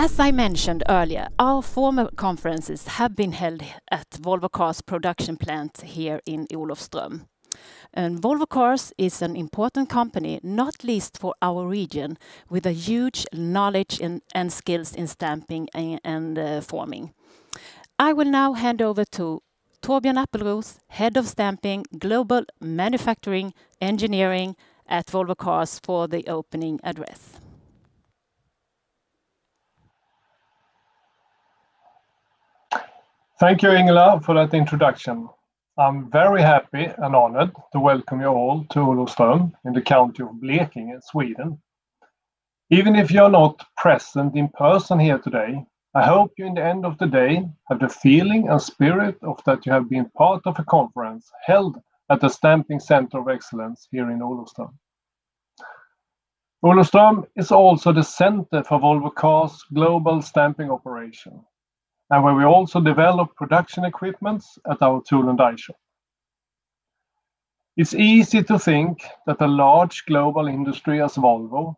As I mentioned earlier, our former conferences have been held at Volvo Cars production plant here in Olofström. And Volvo Cars is an important company, not least for our region, with a huge knowledge and skills in stamping and forming. I will now hand over to Torbjörn Appelros, Head of Stamping, Global Manufacturing Engineering at Volvo Cars for the opening address. Thank you, Ingela, for that introduction. I'm very happy and honored to welcome you all to Olofström in the county of Blekinge, Sweden. Even if you're not present in person here today, I hope you in the end of the day have the feeling and spirit of that you have been part of a conference held at the Stamping Center of Excellence here in Olofström. Olofström is also the center for Volvo Cars' global stamping operation, and where we also develop production equipments at our tool and die shop. It's easy to think that a large global industry as Volvo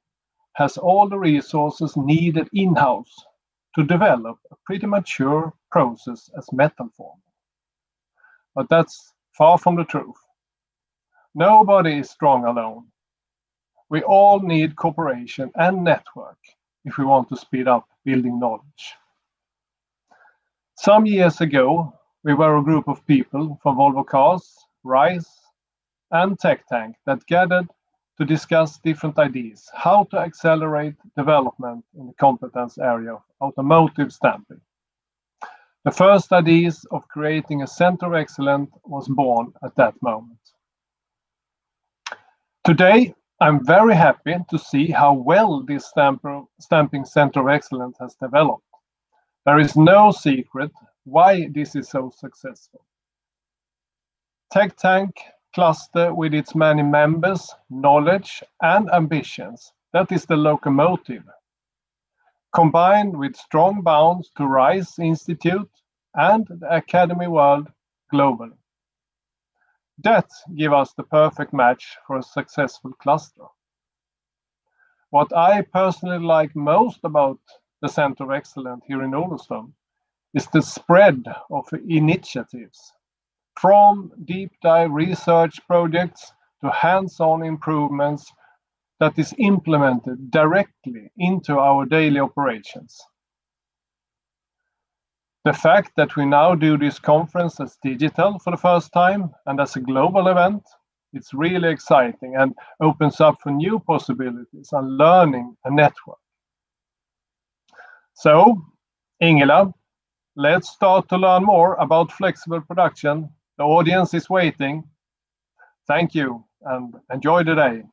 has all the resources needed in-house to develop a pretty mature process as metal forming. But that's far from the truth. Nobody is strong alone. We all need cooperation and network if we want to speed up building knowledge. Some years ago, we were a group of people from Volvo Cars, RISE, and Techtank that gathered to discuss different ideas, how to accelerate development in the competence area of automotive stamping. The first ideas of creating a center of excellence was born at that moment. Today, I'm very happy to see how well this stamping center of excellence has developed. There is no secret why this is so successful. Techtank cluster with its many members, knowledge and ambitions, that is the locomotive, combined with strong bonds to RISE Institute and the academy world globally. That gives us the perfect match for a successful cluster. What I personally like most about the Center of Excellence here in Olofström is the spread of initiatives, from deep dive research projects to hands-on improvements that is implemented directly into our daily operations. The fact that we now do this conference as digital for the first time and as a global event, it's really exciting and opens up for new possibilities and learning a network. So, Ingela, let's start to learn more about flexible production. The audience is waiting. Thank you and enjoy the day.